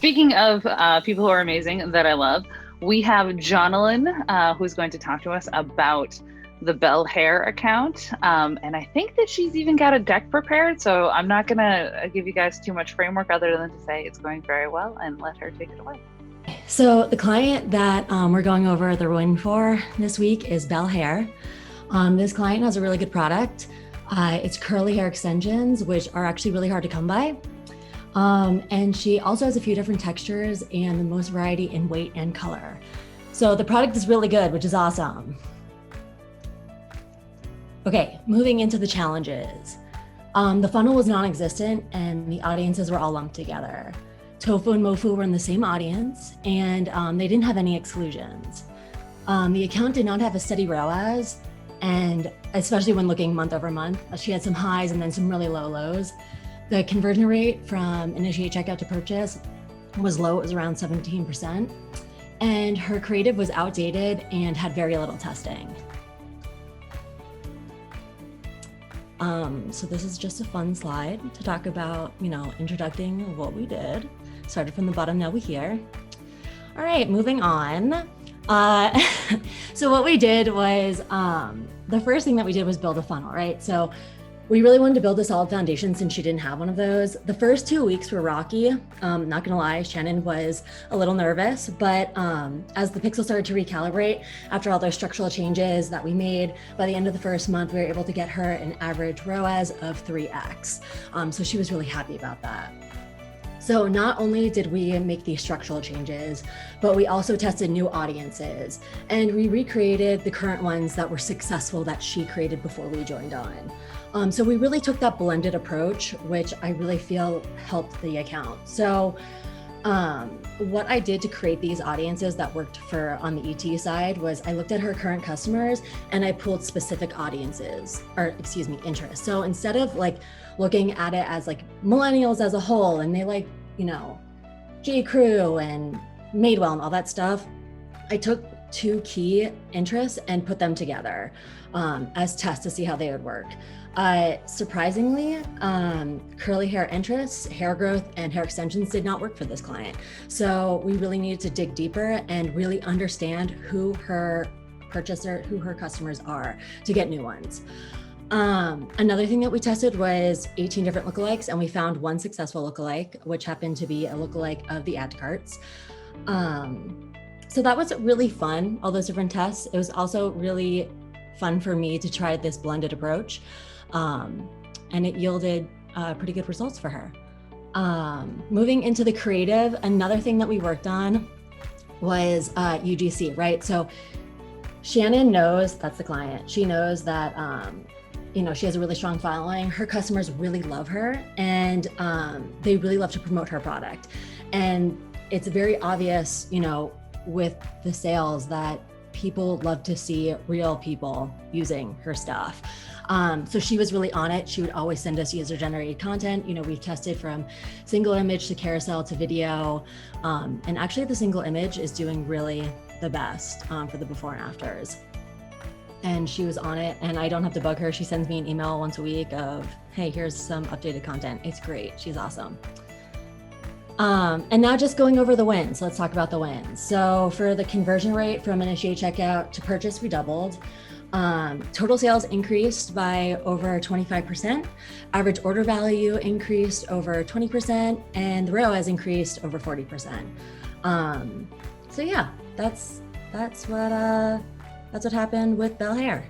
speaking of people who are amazing that I love, we have Jonalyn, who's going to talk to us about the Bell Hair account. And I think that she's even got a deck prepared. So I'm not going to give you guys too much framework other than to say it's going very well and let her take it away. So the client that we're going over the win for this week is Bell Hair. This client has a really good product. It's curly hair extensions, which are actually really hard to come by. And she also has a few different textures and the most variety in weight and color. So the product is really good, which is awesome. Okay, moving into the challenges. The funnel was non-existent and the audiences were all lumped together. Tofu and Mofu were in the same audience and they didn't have any exclusions. The account did not have a steady ROAS, and especially when looking month over month, she had some highs and then some really low lows. The conversion rate from initiate checkout to purchase was low, it was around 17%. And her creative was outdated and had very little testing. So this is just a fun slide to talk about, introducing what we did. Started from the bottom, now we're here. All right, moving on. So what we did was, the first thing that we did was build a funnel, right? So we really wanted to build a solid foundation since she didn't have one of those. The first 2 weeks were rocky. Not gonna lie, Shannon was a little nervous, but as the pixel started to recalibrate after all those structural changes that we made, by the end of the first month, we were able to get her an average ROAS of 3x. So she was really happy about that. So not only did we make these structural changes, but we also tested new audiences and we recreated the current ones that were successful that she created before we joined on. So we really took that blended approach, which I really feel helped the account. So what I did to create these audiences that worked for on the ET side was I looked at her current customers and I pulled specific audiences, interests. So instead of looking at it as millennials as a whole and they J. Crew and Madewell and all that stuff, I took two key interests and put them together as tests to see how they would work. Surprisingly, curly hair interests, hair growth, and hair extensions did not work for this client. So we really needed to dig deeper and really understand who her customers are to get new ones. Another thing that we tested was 18 different lookalikes, and we found one successful lookalike, which happened to be a lookalike of the add to carts. So that was really fun, all those different tests. It was also really fun for me to try this blended approach. And it yielded pretty good results for her. Moving into the creative, another thing that we worked on was UGC, right? So Shannon knows, that's the client. She knows that, she has a really strong following. Her customers really love her and they really love to promote her product. And it's very obvious, with the sales that people love to see real people using her stuff. So she was really on it. She would always send us user-generated content. We've tested from single image to carousel to video. And actually the single image is doing really the best for the before and afters. And she was on it and I don't have to bug her. She sends me an email once a week of, hey, here's some updated content. It's great. She's awesome. And now just going over the wins. Let's talk about the wins. So for the conversion rate from initiate checkout to purchase, we doubled. Total sales increased by over 25%. Average order value increased over 20%, and the ROAS increased over 40%. So yeah, that's what happened with Bell Hair.